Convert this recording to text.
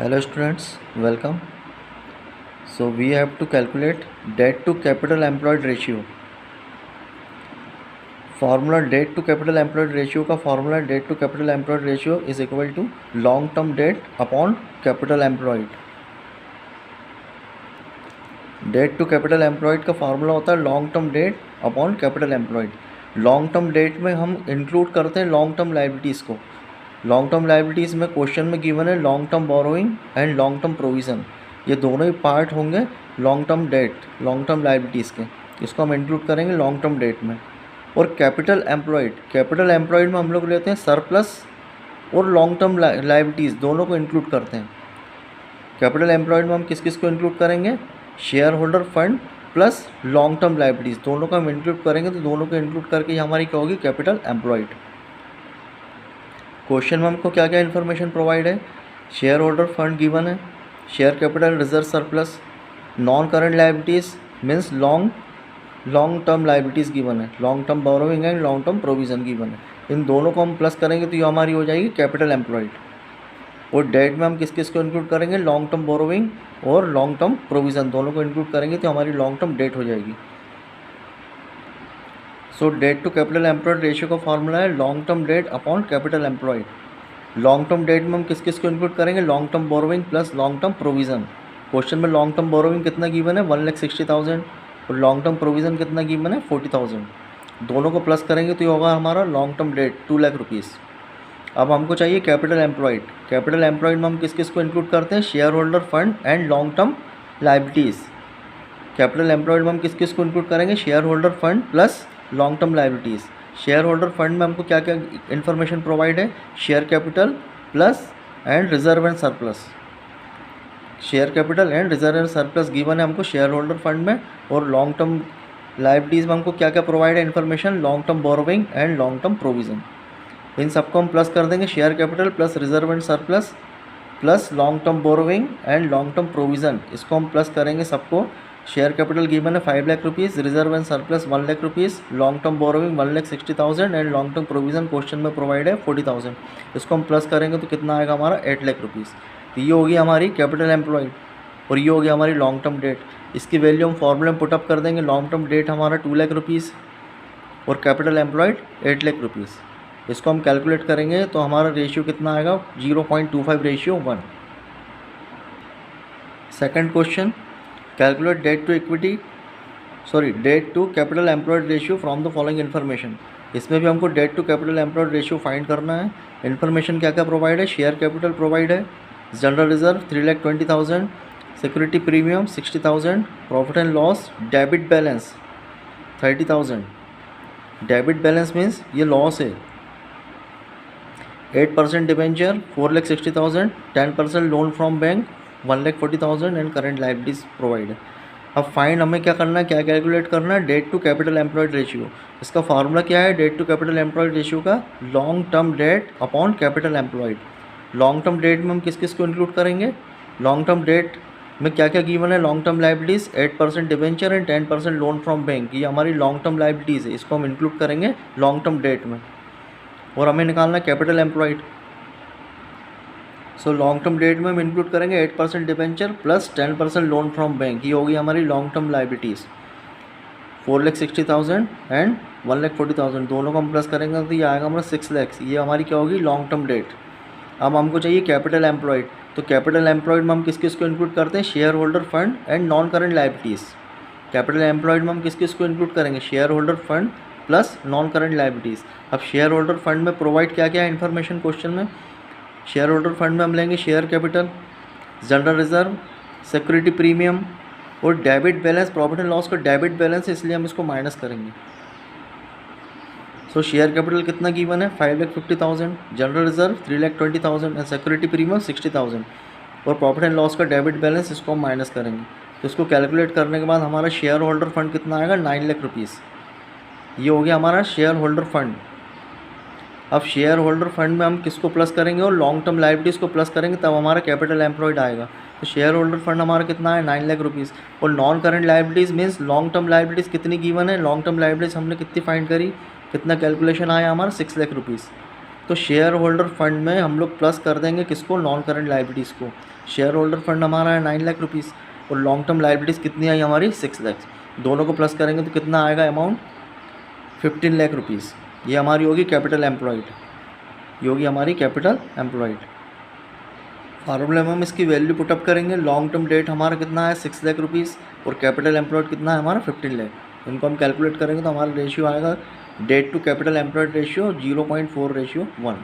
Hello students, welcome. So we have to calculate debt to capital employed ratio. Formula debt to capital employed ratio का formula debt to capital employed ratio is equal to long term debt upon capital employed. Debt to capital employed का formula होता है long term debt upon capital employed. Long term debt में हम include करते हैं long term liabilities को. Long term liabilities में question में गिवन है long term borrowing and long term provision. ये दोनों ही पार्ट होंगे long term debt, long term liabilities के. इसको हम इंक्लूड करेंगे लॉन्ग टर्म डेट में. और कैपिटल एम्प्लॉयड में हम लोग लेते हैं सरप्लस और लॉन्ग टर्म लाइबिलिटीज़ दोनों को इंक्लूड करते हैं. कैपिटल एम्प्लॉयड में हम किस किस को इंक्लूड करेंगे? Share holder fund plus long term liabilities दोनों को हम इंक्लूड करेंगे. तो दोनों को इंक्लूड करके हमारी क्या होगी? Capital employed. क्वेश्चन में हमको क्या क्या इन्फॉर्मेशन प्रोवाइड है? शेयर होल्डर फंड गिवन है, share capital reserve surplus, non current liabilities means long term liabilities given है, long term borrowing and long term provision given है. इन दोनों को हम प्लस करेंगे तो ये हमारी हो जाएगी कैपिटल एम्प्लॉयड. और डेट में हम किस किस को इंक्लूड करेंगे? लॉन्ग टर्म बोरोइंग और लॉन्ग टर्म प्रोविज़न दोनों को इंक्लूड करेंगे तो हमारी लॉन्ग टर्म डेट हो जाएगी. So debt to capital employed ratio का फॉर्मूला है long term debt upon capital employed. Long term debt में हम किस किस को इंक्लूड करेंगे? Long term borrowing plus long term provision. Question में लॉन्ग टर्म बोरोइंग कितना गिवन है? 1,60,000 और लॉन्ग टर्म प्रोविज़न कितना गिवन है? 40,000. दोनों को प्लस करेंगे तो ये होगा हमारा long term date 2 lakh rupees. अब हमको चाहिए कैपिटल एम्प्लॉयड. कैपिटल एम्प्लॉयड में हम किस किस को इंक्लूड करते हैं? Share holder fund and long term liabilities. Capital employed में हम किस किस को इंक्लूड करेंगे? Share holder fund plus long term liabilities. Share holder fund में हमको क्या क्या इन्फॉर्मेशन प्रोवाइड है? Share capital plus and reserve and surplus. Share capital and reserve and surplus given है हमको शेयर होल्डर फंड में. और लॉन्ग टर्म लाइबिलिटीज़ में हमको क्या क्या प्रोवाइड है information? Long term borrowing and long term provision. इन सबको हम प्लस कर देंगे. Share capital plus reserve and surplus plus long term borrowing and long term provision, इसको हम प्लस करेंगे सबको. शेयर कैपिटल गिवन है 5 lakh rupees, reserve and surplus 1 lakh rupees, long term borrowing 1,60,000 and long term provision question में provide है 40,000. इसको हम plus करेंगे तो कितना आएगा हमारा? 8 लाख रुपीज़. तो ये होगी हमारी कैपिटल एम्प्लॉयड और ये होगी हमारी लॉन्ग टर्म डेट. इसकी वैल्यू हम फॉर्मूले में पुटअप कर देंगे. लॉन्ग टर्म डेट हमारा 2 लाख रुपीज़ और कैपिटल एम्प्लॉयड 8 लाख रुपीज़. इसको हम कैलकुलेट करेंगे तो हमारा रेशियो कितना आएगा? 0.25 ratio 1. Second question, calculate debt to capital employed ratio from the following information. इसमें भी हमको debt to capital employed ratio find करना है. इन्फॉर्मेशन क्या क्या प्रोवाइड है? शेयर कैपिटल प्रोवाइड है, general reserve 3,20,000, security premium 60,000, profit and loss, debit balance 30,000. Debit balance means ये लॉस है. 8% debenture 4,60,000, 10% loan from bank 1,40,000 and current liabilities provide है. अब फाइंड हमें क्या करना है, क्या कैलकुलेट करना है? Debt to capital employed ratio. इसका फार्मूला क्या है debt to capital employed ratio का? Long term debt upon capital employed. Long term debt में हम किस किस को इंक्लूड करेंगे? लॉन्ग टर्म डेट में क्या क्या गिवन है? Long term liabilities 8% debenture and 10% loan from bank. ये हमारी लॉन्ग टर्म लाइबिलिटीज़ है, इसको हम इंक्लूड करेंगे लॉन्ग टर्म डेट में. और हमें निकालना capital employed. So long term debt में हम इंक्लूड करेंगे 8% debenture plus 10% loan from bank. ये होगी हमारी लॉन्ग टर्म लाइबिलिटीज़ 4,60,000 एंड 1,40,000. दोनों को हम प्लस करेंगे तो ये आएगा हमारा 6 लाख. ये हमारी क्या होगी? Long term date. अब हमको चाहिए कैपिटल एम्प्लॉयड. तो कैपिटल एम्प्लॉयड में हम किस किस को इंक्लूड करते हैं? Share holder fund and non current liabilities. Capital employed में हम किस किस को इंक्लूड करेंगे? Share holder fund plus non current liabilities. अब शेयर होल्डर फंड में प्रोवाइड क्या क्या है इन्फॉर्मेशन क्वेश्चन में? शेयर होल्डर फंड में हम लेंगे share capital, general reserve, security premium और debit balance. Profit and loss का डेबिट बैलेंस है इसलिए हम इसको माइनस करेंगे. सो शेयर कैपिटल कितना गिवन है? 5,50,000, general reserve 3,20,000 and security premium 60,000. और प्रॉफिट एंड लॉस का डेबिट बैलेंस इसको हम माइनस करेंगे. तो इसको कैलकुलेट करने के बाद हमारा शेयर होल्डर फंड कितना आएगा? 9 लाख रुपीज़. ये हो गया हमारा शेयर होल्डर फंड. अब शेयर होल्डर फंड में हम किसको प्लस करेंगे? और लॉन्ग टर्म लाइबिलिटीज़ को प्लस करेंगे तब हमारा कैपिटल एम्प्लॉयड आएगा. तो शेयर होल्डर फंड हमारा कितना है? 9 लाख रुपीज़. और non current liabilities means long term liabilities कितनी गिवन है? लॉन्ग टर्म लाइबिलिटीज़ हमने कितनी फाइंड करी? कितना कैलकुलेशन आया हमारा? 6 लाख रुपीज़. तो शेयर होल्डर फंड में हम लोग प्लस कर देंगे किसको, नॉन करंट लाइबिलिटीज़ को। शेयर होल्डर फंड हमारा है 9 लाख रुपीज़ और लॉन्ग टर्म लाइबिलिटीज़ कितनी आई हमारी 6 लाख। दोनों को प्लस करेंगे तो कितना आएगा अमाउंट 15 लाख रुपीज़। ये हमारी होगी कैपिटल एम्प्लॉयड, ये होगी हमारी कैपिटल एम्प्लॉयड। फार्मूले में हम इसकी वैल्यू पुटअप करेंगे। लॉन्ग टर्म डेट हमारा कितना है 6 लाख रुपीज़ और कैपिटल एम्प्लॉयड कितना है हमारा 15 लाख। इनको हम कैलकुलेट करेंगे तो हमारा रेशियो आएगा debt to capital employed ratio 0.4:1।